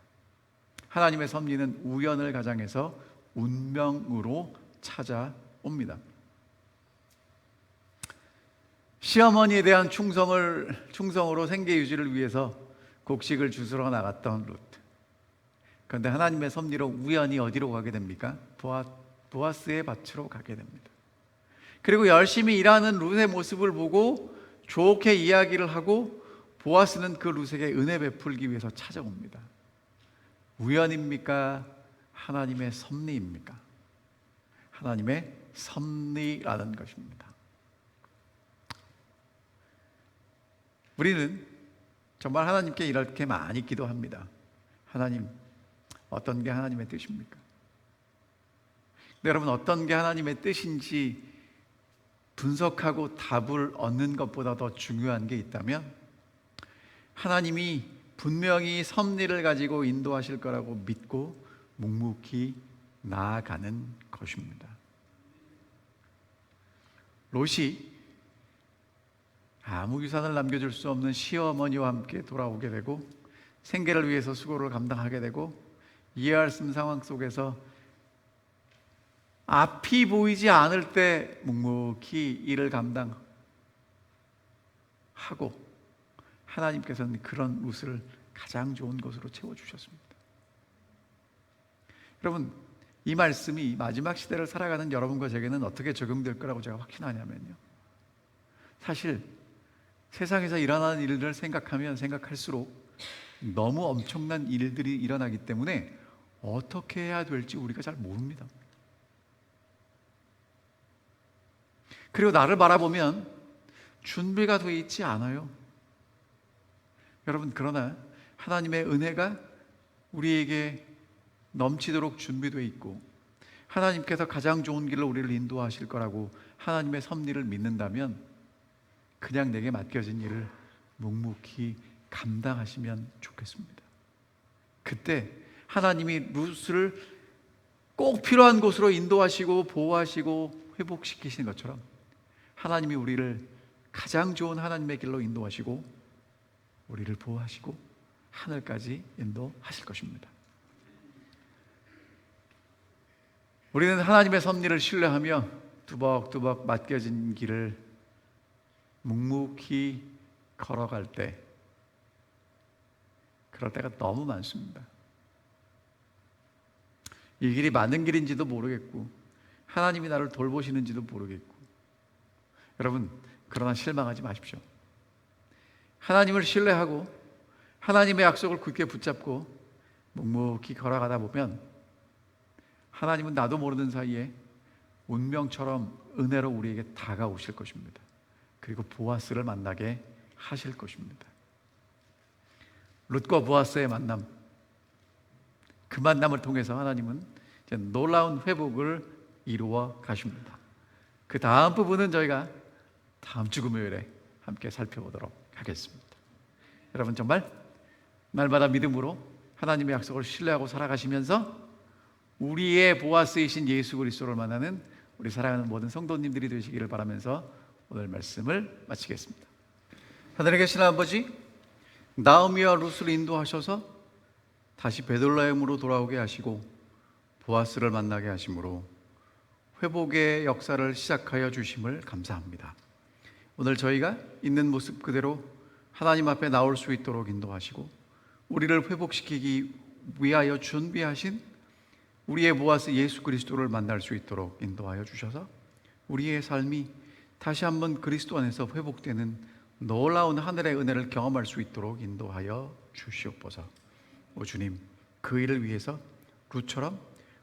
하나님의 섭리는 우연을 가장해서 운명으로 찾아옵니다. 시어머니에 대한 충성으로 생계 유지를 위해서 곡식을 주스러 나갔던 룻. 그런데 하나님의 섭리로 우연히 어디로 가게 됩니까? 보아스의 밭으로 가게 됩니다. 그리고 열심히 일하는 룻의 모습을 보고 좋게 이야기를 하고 보아스는 그 룻에게 은혜 베풀기 위해서 찾아옵니다. 우연입니까? 하나님의 섭리입니까? 하나님의 섭리라는 것입니다. 우리는 정말 하나님께 이렇게 많이 기도합니다. 하나님, 어떤 게 하나님의 뜻입니까? 근데 여러분, 어떤 게 하나님의 뜻인지 분석하고 답을 얻는 것보다 더 중요한 게 있다면 하나님이 분명히 섭리를 가지고 인도하실 거라고 믿고 묵묵히 나아가는 것입니다. 롯이 아무 유산을 남겨줄 수 없는 시어머니와 함께 돌아오게 되고 생계를 위해서 수고를 감당하게 되고 이해할 수 없는 상황 속에서 앞이 보이지 않을 때 묵묵히 일을 감당하고 하나님께서는 그런 롯을 가장 좋은 것으로 채워주셨습니다. 여러분, 이 말씀이 마지막 시대를 살아가는 여러분과 제게는 어떻게 적용될 거라고 제가 확신하냐면요, 사실 세상에서 일어나는 일들을 생각하면 생각할수록 너무 엄청난 일들이 일어나기 때문에 어떻게 해야 될지 우리가 잘 모릅니다. 그리고 나를 바라보면 준비가 되어 있지 않아요. 여러분, 그러나 하나님의 은혜가 우리에게 넘치도록 준비되어 있고 하나님께서 가장 좋은 길로 우리를 인도하실 거라고 하나님의 섭리를 믿는다면 그냥 내게 맡겨진 일을 묵묵히 감당하시면 좋겠습니다. 그때 하나님이 룻을 꼭 필요한 곳으로 인도하시고 보호하시고 회복시키신 것처럼 하나님이 우리를 가장 좋은 하나님의 길로 인도하시고 우리를 보호하시고 하늘까지 인도하실 것입니다. 우리는 하나님의 섭리를 신뢰하며 뚜벅뚜벅 맡겨진 길을 묵묵히 걸어갈 때, 그럴 때가 너무 많습니다. 이 길이 맞는 길인지도 모르겠고 하나님이 나를 돌보시는지도 모르겠고, 여러분, 그러나 실망하지 마십시오. 하나님을 신뢰하고 하나님의 약속을 굳게 붙잡고 묵묵히 걸어가다 보면 하나님은 나도 모르는 사이에 운명처럼 은혜로 우리에게 다가오실 것입니다. 그리고 보아스를 만나게 하실 것입니다. 룻과 보아스의 만남, 그 만남을 통해서 하나님은 이제 놀라운 회복을 이루어 가십니다. 그 다음 부분은 저희가 다음 주 금요일에 함께 살펴보도록 하겠습니다. 여러분, 정말 날마다 믿음으로 하나님의 약속을 신뢰하고 살아가시면서 우리의 보아스이신 예수 그리스도를 만나는 우리 사랑하는 모든 성도님들이 되시기를 바라면서 오늘 말씀을 마치겠습니다. 하늘에 계신 아버지, 나오미와 룻을 인도하셔서 다시 베들레헴으로 돌아오게 하시고 보아스를 만나게 하심으로 회복의 역사를 시작하여 주심을 감사합니다. 오늘 저희가 있는 모습 그대로 하나님 앞에 나올 수 있도록 인도하시고 우리를 회복시키기 위하여 준비하신 우리의 보아스 예수 그리스도를 만날 수 있도록 인도하여 주셔서 우리의 삶이 다시 한번 그리스도 안에서 회복되는 놀라운 하늘의 은혜를 경험할 수 있도록 인도하여 주시옵소서. 오 주님, 그 일을 위해서 룻처럼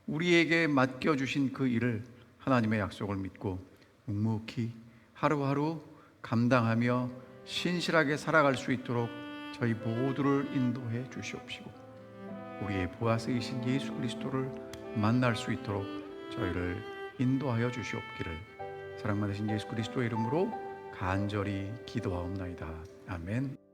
우리에게 맡겨주신 그 일을 하나님의 약속을 믿고 묵묵히 하루하루 감당하며 신실하게 살아갈 수 있도록 저희 모두를 인도해 주시옵시고 우리의 보아스이신 예수 그리스도를 만날 수 있도록 저희를 인도하여 주시옵기를 사랑 많으신 예수 그리스도의 이름으로 간절히 기도하옵나이다. 아멘.